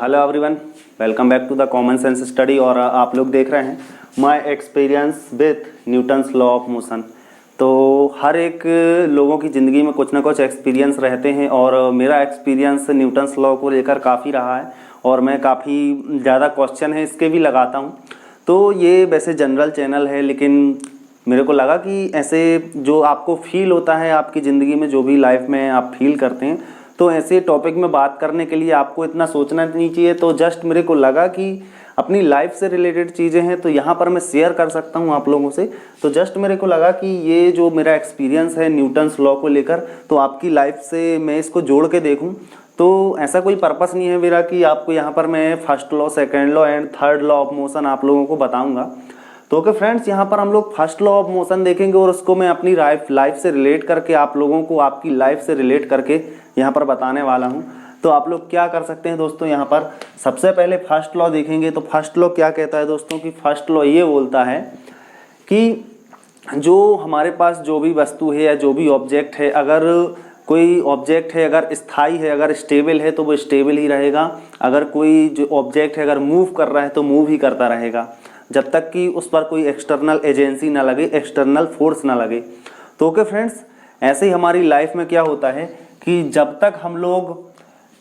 Hello everyone, welcome back to the common sense study. और आप लोग देख रहे हैं my experience with Newton's law of motion. तो हर एक लोगों की ज़िंदगी में कुछ ना कुछ एक्सपीरियंस रहते हैं और मेरा एक्सपीरियंस न्यूटन्स लॉ को लेकर काफ़ी रहा है और मैं काफ़ी ज़्यादा क्वेश्चन है इसके भी लगाता हूँ। तो ये वैसे जनरल चैनल है, लेकिन मेरे को लगा कि ऐसे जो आपको फील होता है आपकी ज़िंदगी में, जो भी लाइफ में आप फील करते हैं, तो ऐसे टॉपिक में बात करने के लिए आपको इतना सोचना नहीं चाहिए। तो जस्ट मेरे को लगा कि अपनी लाइफ से रिलेटेड चीज़ें हैं तो यहाँ पर मैं शेयर कर सकता हूँ आप लोगों से। तो जस्ट मेरे को लगा कि ये जो मेरा एक्सपीरियंस है न्यूटन्स लॉ को लेकर, तो आपकी लाइफ से मैं इसको जोड़ के देखूँ। तो ऐसा कोई पर्पस नहीं है मेरा कि आपको यहाँ पर मैं first law, second law and third law of motion आप लोगों को बताऊँगा। तो ओके फ्रेंड्स, यहाँ पर हम लोग फर्स्ट लॉ ऑफ मोशन देखेंगे और उसको मैं अपनी लाइफ से रिलेट करके आप लोगों को आपकी लाइफ से रिलेट करके यहाँ पर बताने वाला हूँ। तो आप लोग क्या कर सकते हैं दोस्तों, यहाँ पर सबसे पहले फर्स्ट लॉ देखेंगे। तो फर्स्ट लॉ क्या कहता है दोस्तों कि फर्स्ट लॉ ये बोलता है कि जो हमारे पास जो भी वस्तु है या जो भी ऑब्जेक्ट है, अगर कोई ऑब्जेक्ट है अगर स्थायी है, अगर स्टेबल है तो वो स्टेबल ही रहेगा। अगर कोई जो ऑब्जेक्ट है अगर मूव कर रहा है तो मूव ही करता रहेगा, जब तक कि उस पर कोई एक्सटर्नल एजेंसी ना लगे, एक्सटर्नल फोर्स ना लगे। तो ओके फ्रेंड्स, ऐसे ही हमारी लाइफ में क्या होता है कि जब तक हम लोग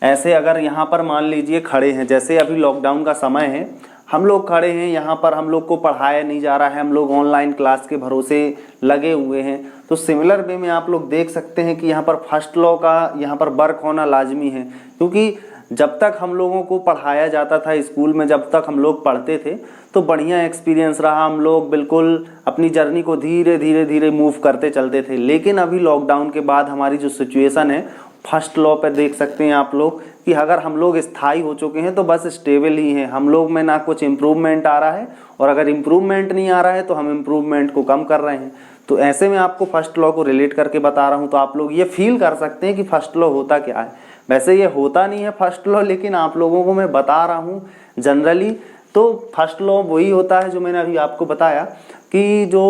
ऐसे अगर यहाँ पर मान लीजिए खड़े हैं, जैसे अभी लॉकडाउन का समय है, हम लोग खड़े हैं यहाँ पर, हम लोग को पढ़ाया नहीं जा रहा है, हम लोग ऑनलाइन क्लास के भरोसे लगे हुए हैं। तो सिमिलर वे में आप लोग देख सकते हैं कि यहाँ पर फर्स्ट लॉ का यहाँ पर वर्क होना लाजमी है, क्योंकि जब तक हम लोगों को पढ़ाया जाता था स्कूल में, जब तक हम लोग पढ़ते थे तो बढ़िया एक्सपीरियंस रहा, हम लोग बिल्कुल अपनी जर्नी को धीरे धीरे धीरे मूव करते चलते थे। लेकिन अभी लॉकडाउन के बाद हमारी जो सिचुएशन है, फर्स्ट लॉ पर देख सकते हैं आप लोग कि अगर हम लोग स्थायी हो चुके हैं तो बस स्टेबल ही हैं, हम लोग में ना कुछ इम्प्रूवमेंट आ रहा है, और अगर इम्प्रूवमेंट नहीं आ रहा है तो हम इम्प्रूवमेंट को कम कर रहे हैं। तो ऐसे में आपको फर्स्ट लॉ को रिलेट करके बता रहा हूँ, तो आप लोग ये फील कर सकते हैं कि फर्स्ट लॉ होता क्या है। वैसे ये होता नहीं है फर्स्ट लॉ, लेकिन आप लोगों को मैं बता रहा हूँ जनरली। तो फर्स्ट लॉ वही होता है जो मैंने अभी आपको बताया कि जो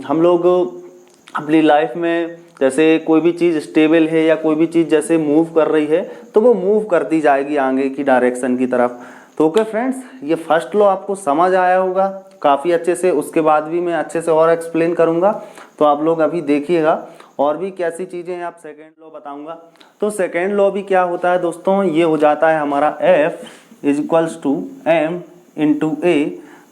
हम लोग अपनी लाइफ में जैसे कोई भी चीज़ स्टेबल है या कोई भी चीज़ जैसे मूव कर रही है तो वो मूव करती जाएगी आगे की डायरेक्शन की तरफ। तो ओके फ्रेंड्स, ये फर्स्ट लॉ आपको समझ आया होगा काफ़ी अच्छे से। उसके बाद भी मैं अच्छे से और एक्सप्लेन करूँगा, तो आप लोग अभी देखिएगा और भी कैसी चीज़ें हैं। आप सेकेंड लॉ बताऊँगा। तो सेकेंड लॉ भी क्या होता है दोस्तों, ये हो जाता है हमारा F = M × A।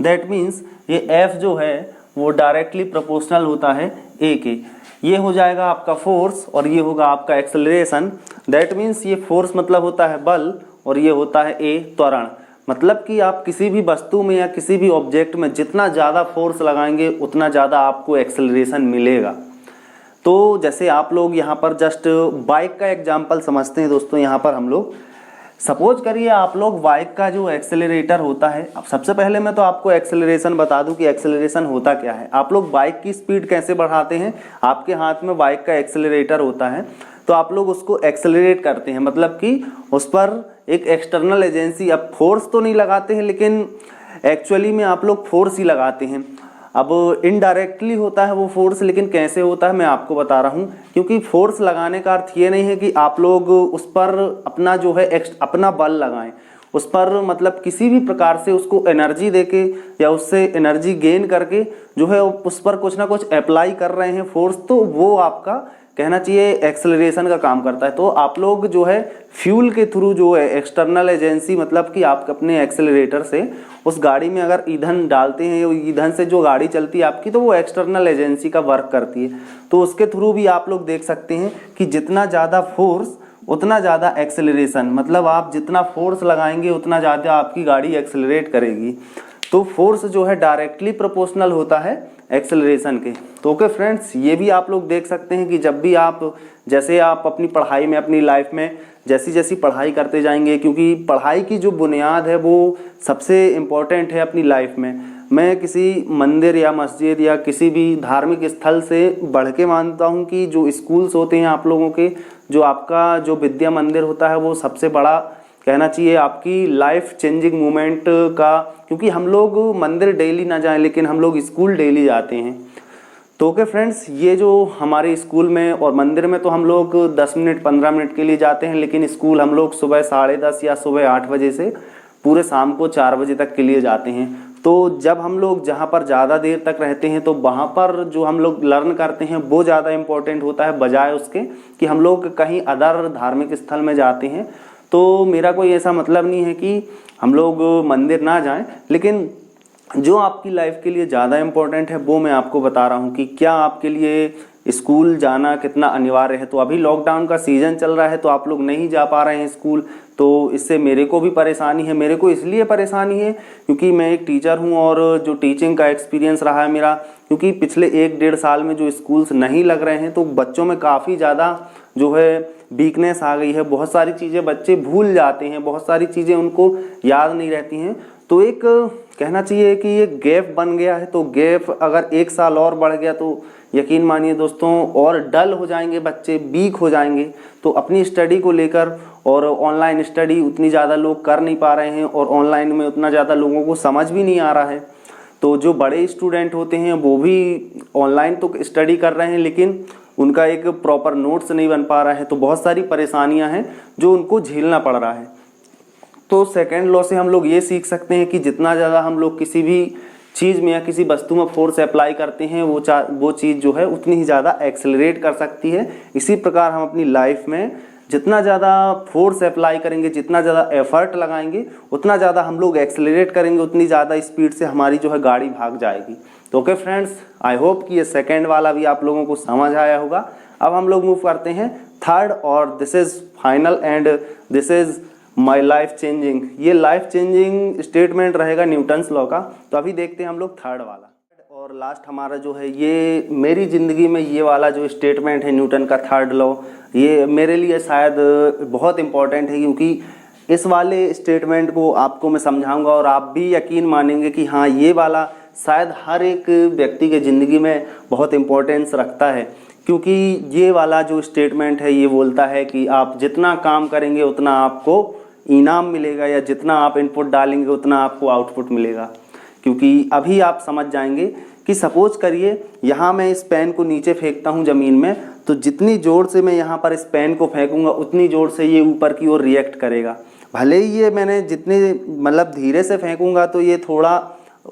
That means ये F जो है वो डायरेक्टली प्रोपोर्शनल होता है A के। ये हो जाएगा आपका फोर्स और ये होगा आपका एक्सेलरेशन। दैट मीन्स ये फोर्स मतलब होता है बल और ये होता है A त्वरण। मतलब कि आप किसी भी वस्तु में या किसी भी ऑब्जेक्ट में जितना ज़्यादा फोर्स लगाएंगे उतना ज़्यादा आपको एक्सेलरेशन मिलेगा। तो जैसे आप लोग यहाँ पर जस्ट बाइक का एग्जाम्पल समझते हैं दोस्तों। यहाँ पर हम लोग सपोज करिए आप लोग बाइक का जो एक्सेलरेटर होता है, अब सबसे पहले मैं तो आपको एक्सेलरेशन बता दूं कि एक्सेलरेशन होता क्या है। आप लोग बाइक की स्पीड कैसे बढ़ाते हैं, आपके हाथ में बाइक का एक्सेलरेटर होता है, तो आप लोग उसको एक्सेलरेट करते हैं, मतलब कि उस पर एक एक्सटर्नल एजेंसी, अब फोर्स तो नहीं लगाते हैं लेकिन एक्चुअली में आप लोग फोर्स ही लगाते हैं। अब इनडायरेक्टली होता है वो फोर्स, लेकिन कैसे होता है मैं आपको बता रहा हूँ। क्योंकि फोर्स लगाने का अर्थ ये नहीं है कि आप लोग उस पर अपना जो है अपना बल लगाएं, उस पर मतलब किसी भी प्रकार से उसको एनर्जी देके या उससे एनर्जी गेन करके जो है उस पर कुछ ना कुछ अप्लाई कर रहे हैं फोर्स, तो वो आपका कहना चाहिए एक्सेलरेशन का काम करता है। तो आप लोग जो है फ्यूल के थ्रू जो है एक्सटर्नल एजेंसी, मतलब कि आप अपने एक्सेलरेटर से उस गाड़ी में अगर ईंधन डालते हैं, ईंधन से जो गाड़ी चलती है आपकी, तो वो एक्सटर्नल एजेंसी का वर्क करती है। तो उसके थ्रू भी आप लोग देख सकते हैं कि जितना ज़्यादा फोर्स उतना ज़्यादा एक्सेलरेशन, मतलब आप जितना फोर्स लगाएंगे उतना ज़्यादा आपकी गाड़ी एक्सेलरेट करेगी। तो फोर्स जो है डायरेक्टली प्रोपोर्शनल होता है एक्सेलरेशन के। तो ओके फ्रेंड्स, ये भी आप लोग देख सकते हैं कि जब भी आप जैसे आप अपनी पढ़ाई में, अपनी लाइफ में जैसी जैसी पढ़ाई करते जाएंगे, क्योंकि पढ़ाई की जो बुनियाद है वो सबसे इम्पोर्टेंट है अपनी लाइफ में। मैं किसी मंदिर या मस्जिद या किसी भी धार्मिक स्थल से बढ़ के मानता हूँ कि जो स्कूल्स होते हैं आप लोगों के, जो आपका जो विद्या मंदिर होता है, वो सबसे बड़ा कहना चाहिए आपकी लाइफ चेंजिंग मोमेंट का। क्योंकि हम लोग मंदिर डेली ना जाएं लेकिन हम लोग स्कूल डेली जाते हैं। तो ओके फ्रेंड्स, ये जो हमारे स्कूल में और मंदिर में तो हम लोग 10 मिनट 15 मिनट के लिए जाते हैं, लेकिन स्कूल हम लोग सुबह 10:30 या सुबह 8 बजे से पूरे शाम को 4 बजे तक के लिए जाते हैं। तो जब हम लोग जहाँ पर ज़्यादा देर तक रहते हैं तो वहाँ पर जो हम लोग लर्न करते हैं वो ज़्यादा इम्पोर्टेंट होता है, बजाय उसके कि हम लोग कहीं अदर धार्मिक स्थल में जाते हैं। तो मेरा कोई ऐसा मतलब नहीं है कि हम लोग मंदिर ना जाएं, लेकिन जो आपकी लाइफ के लिए ज़्यादा इम्पोर्टेंट है वो मैं आपको बता रहा हूँ कि क्या आपके लिए स्कूल जाना कितना अनिवार्य है। तो अभी लॉकडाउन का सीज़न चल रहा है तो आप लोग नहीं जा पा रहे हैं स्कूल, तो इससे मेरे को भी परेशानी है। मेरे को इसलिए परेशानी है क्योंकि मैं एक टीचर हूँ और जो टीचिंग का एक्सपीरियंस रहा है मेरा, क्योंकि पिछले 1-1.5 साल में जो स्कूल्स नहीं लग रहे हैं तो बच्चों में काफ़ी ज़्यादा जो है वीकनेस आ गई है। बहुत सारी चीज़ें बच्चे भूल जाते हैं, बहुत सारी चीज़ें उनको याद नहीं रहती हैं। तो एक कहना चाहिए कि ये गैप बन गया है। तो गैप अगर 1 साल और बढ़ गया तो यकीन मानिए दोस्तों और डल हो जाएंगे बच्चे, वीक हो जाएंगे। तो अपनी स्टडी को लेकर, और ऑनलाइन स्टडी उतनी ज़्यादा लोग कर नहीं पा रहे हैं और ऑनलाइन में उतना ज़्यादा लोगों को समझ भी नहीं आ रहा है। तो जो बड़े स्टूडेंट होते हैं वो भी ऑनलाइन तो स्टडी कर रहे हैं लेकिन उनका एक प्रॉपर नोट्स नहीं बन पा रहा है। तो बहुत सारी परेशानियां हैं जो उनको झेलना पड़ रहा है। तो सेकेंड लॉ से हम लोग ये सीख सकते हैं कि जितना ज़्यादा हम लोग किसी भी चीज़ में या किसी वस्तु में फोर्स अप्लाई करते हैं वो चीज़ जो है उतनी ही ज़्यादा एक्सेलरेट कर सकती है। इसी प्रकार हम अपनी लाइफ में जितना ज़्यादा फोर्स अप्लाई करेंगे, जितना ज़्यादा एफर्ट लगाएंगे, उतना ज़्यादा हम लोग एक्सेलरेट करेंगे, उतनी ज़्यादा स्पीड से हमारी जो है गाड़ी भाग जाएगी। तो ओके फ्रेंड्स, आई होप कि ये सेकेंड वाला भी आप लोगों को समझ आया होगा। अब हम लोग मूव करते हैं थर्ड, और this is final and this is my life changing. ये लाइफ चेंजिंग स्टेटमेंट रहेगा न्यूटन्स लॉ का। तो अभी देखते हैं हम लोग थर्ड वाला और लास्ट हमारा जो है ये मेरी ज़िंदगी में ये वाला जो स्टेटमेंट है न्यूटन का थर्ड लॉ, ये मेरे लिए शायद बहुत इम्पॉर्टेंट है, क्योंकि इस वाले स्टेटमेंट को आपको मैं समझाऊंगा और आप भी यकीन मानेंगे कि हाँ ये वाला शायद हर एक व्यक्ति के ज़िंदगी में बहुत इम्पोर्टेंस रखता है। क्योंकि ये वाला जो स्टेटमेंट है ये बोलता है कि आप जितना काम करेंगे उतना आपको इनाम मिलेगा, या जितना आप इनपुट डालेंगे उतना आपको आउटपुट मिलेगा। क्योंकि अभी आप समझ जाएंगे कि सपोज करिए यहाँ मैं इस पेन को नीचे फेंकता हूँ ज़मीन में, तो जितनी ज़ोर से मैं यहाँ पर इस पेन को फेंकूंगा उतनी ज़ोर से ये ऊपर की ओर रिएक्ट करेगा। भले ही ये मैंने जितने मतलब धीरे से फेंकूंगा तो ये थोड़ा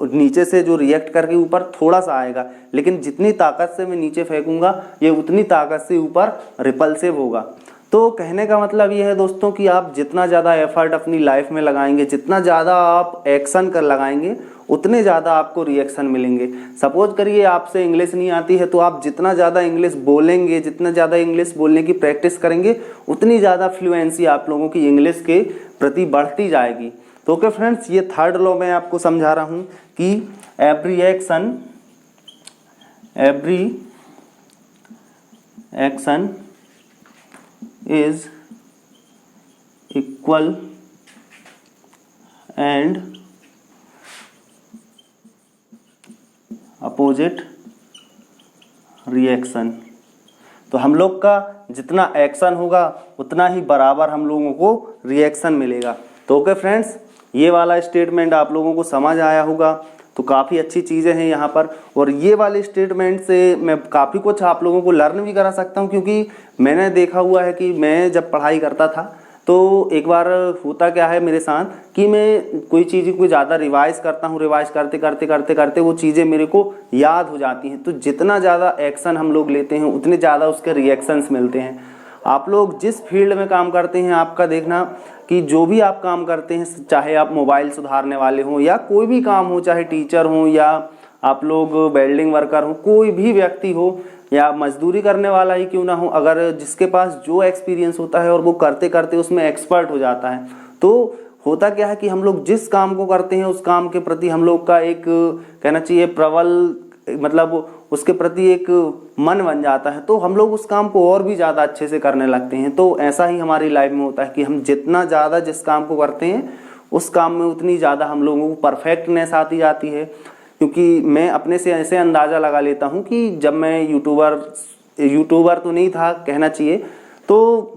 नीचे से जो रिएक्ट करके ऊपर थोड़ा सा आएगा, लेकिन जितनी ताकत से मैं नीचे फेंकूंगा ये उतनी ताकत से ऊपर रिपल्सिव होगा। तो कहने का मतलब ये है दोस्तों कि आप जितना ज़्यादा एफर्ट अपनी लाइफ में लगाएंगे, जितना ज़्यादा आप एक्शन कर लगाएंगे, उतने ज़्यादा आपको रिएक्शन मिलेंगे। सपोज करिए आपसे इंग्लिश नहीं आती है, तो आप जितना ज़्यादा इंग्लिश बोलेंगे, जितना ज़्यादा इंग्लिश बोलने की प्रैक्टिस करेंगे, उतनी ज़्यादा फ्लुएंसी आप लोगों की इंग्लिश के प्रति बढ़ती जाएगी। तो ओके फ्रेंड्स, ये थर्ड लॉ मैं आपको समझा रहा हूँ कि every action is equal and opposite reaction। तो हम लोग का जितना एक्शन होगा उतना ही बराबर हम लोगों को रिएक्शन मिलेगा। तो ओके फ्रेंड्स, ये वाला स्टेटमेंट आप लोगों को समझ आया होगा। तो काफ़ी अच्छी चीज़ें हैं यहाँ पर, और ये वाले स्टेटमेंट से मैं काफ़ी कुछ आप लोगों को लर्न भी करा सकता हूँ। क्योंकि मैंने देखा हुआ है कि मैं जब पढ़ाई करता था तो एक बार होता क्या है मेरे साथ कि मैं कोई चीज़ को ज़्यादा रिवाइज करता हूँ, रिवाइज करते करते करते करते वो चीज़ें मेरे को याद हो जाती हैं। तो जितना ज़्यादा एक्शन हम लोग लेते हैं उतने ज़्यादा उसके रिएक्शंस मिलते हैं। आप लोग जिस फील्ड में काम करते हैं, आपका देखना कि जो भी आप काम करते हैं, चाहे आप मोबाइल सुधारने वाले हों या कोई भी काम हो, चाहे टीचर हों या आप लोग वेल्डिंग वर्कर हो, कोई भी व्यक्ति हो या मजदूरी करने वाला ही क्यों ना हो, अगर जिसके पास जो एक्सपीरियंस होता है और वो करते करते उसमें एक्सपर्ट हो जाता है, तो होता क्या है कि हम लोग जिस काम को करते हैं उस काम के प्रति हम लोग का एक कहना चाहिए प्रबल, मतलब उसके प्रति एक मन बन जाता है। तो हम लोग उस काम को और भी ज़्यादा अच्छे से करने लगते हैं। तो ऐसा ही हमारी लाइफ में होता है कि हम जितना ज़्यादा जिस काम को करते हैं उस काम में उतनी ज़्यादा हम लोगों को परफेक्टनेस आती जाती है। क्योंकि मैं अपने से ऐसे अंदाज़ा लगा लेता हूँ कि जब मैं यूट्यूबर तो नहीं था कहना चाहिए, तो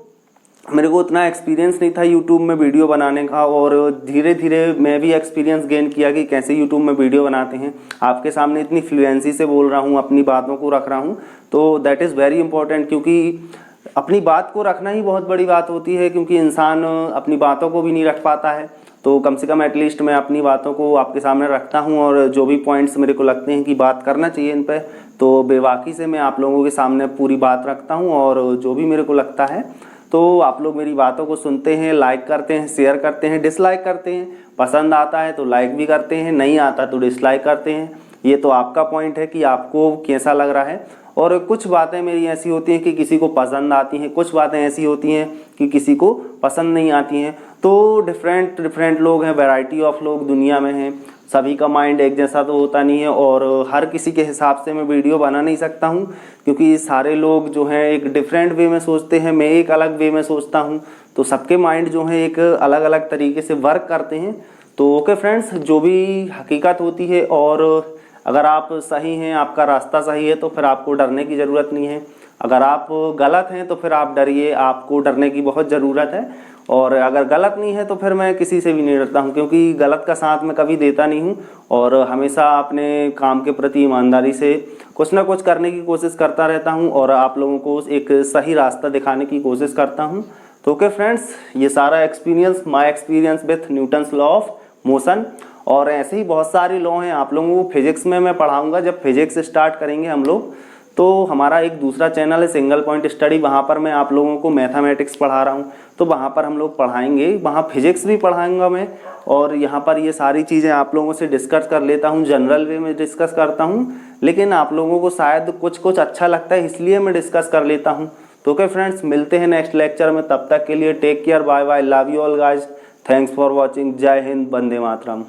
मेरे को उतना एक्सपीरियंस नहीं था यूट्यूब में वीडियो बनाने का, और धीरे धीरे मैं भी एक्सपीरियंस गेन किया कि कैसे यूट्यूब में वीडियो बनाते हैं। आपके सामने इतनी फ्लुएंसी से बोल रहा हूँ, अपनी बातों को रख रहा हूँ, तो दैट इज़ वेरी इंपॉर्टेंट। क्योंकि अपनी बात को रखना ही बहुत बड़ी बात होती है, क्योंकि इंसान अपनी बातों को भी नहीं रख पाता है। तो कम से कम एटलीस्ट मैं अपनी बातों को आपके सामने रखता हूँ और जो भी पॉइंट्स मेरे को लगते हैं कि बात करना चाहिए इन पे, तो बेबाकी से मैं आप लोगों के सामने पूरी बात रखता हूँ। और जो भी मेरे को लगता है तो आप लोग मेरी बातों को सुनते हैं, लाइक करते हैं, शेयर करते हैं, डिसलाइक करते हैं। पसंद आता है तो लाइक भी करते हैं, नहीं आता तो डिसलाइक करते हैं। ये तो आपका पॉइंट है कि आपको कैसा लग रहा है। और कुछ बातें मेरी ऐसी होती हैं कि किसी को पसंद आती हैं, कुछ बातें ऐसी होती हैं कि किसी को पसंद नहीं आती हैं। तो डिफरेंट डिफरेंट लोग हैं, वैरायटी ऑफ लोग दुनिया में हैं, सभी का माइंड एक जैसा तो होता नहीं है। और हर किसी के हिसाब से मैं वीडियो बना नहीं सकता हूँ, क्योंकि सारे लोग जो हैं एक डिफरेंट वे में सोचते हैं, मैं एक अलग वे में सोचता हूँ। तो सबके माइंड जो है एक अलग अलग तरीके से वर्क करते हैं। तो ओके फ्रेंड्स, जो भी हकीकत होती है, और अगर आप सही हैं, आपका रास्ता सही है, तो फिर आपको डरने की ज़रूरत नहीं है। अगर आप गलत हैं तो फिर आप डरिए, आपको डरने की बहुत ज़रूरत है। और अगर गलत नहीं है तो फिर मैं किसी से भी नहीं डरता हूँ, क्योंकि गलत का साथ मैं कभी देता नहीं हूँ। और हमेशा अपने काम के प्रति ईमानदारी से कुछ ना कुछ करने की कोशिश करता रहता हूँ और आप लोगों को एक सही रास्ता दिखाने की कोशिश करता हूँ। तो ओके फ्रेंड्स, ये सारा experience, my experience with Newton's law of motion. और ऐसे ही बहुत सारे लॉ हैं, आप लोगों को फिजिक्स में मैं पढ़ाऊंगा। जब फिजिक्स स्टार्ट करेंगे हम लोग, तो हमारा एक दूसरा चैनल है सिंगल पॉइंट स्टडी, वहाँ पर मैं आप लोगों को मैथमेटिक्स पढ़ा रहा हूँ। तो वहाँ पर हम लोग पढ़ाएंगे, वहाँ फिजिक्स भी पढ़ाऊंगा मैं। और यहाँ पर ये सारी चीज़ें आप लोगों से डिस्कस कर लेता हूँ, जनरल वे में डिस्कस करता हूँ, लेकिन आप लोगों को शायद कुछ कुछ अच्छा लगता है, इसलिए मैं डिस्कस कर लेता हूँ। तो ओके फ्रेंड्स, मिलते हैं नेक्स्ट लेक्चर में। तब तक के लिए take care, bye bye, love you all guys, thanks for watching. जय हिंद, वंदे मातरम।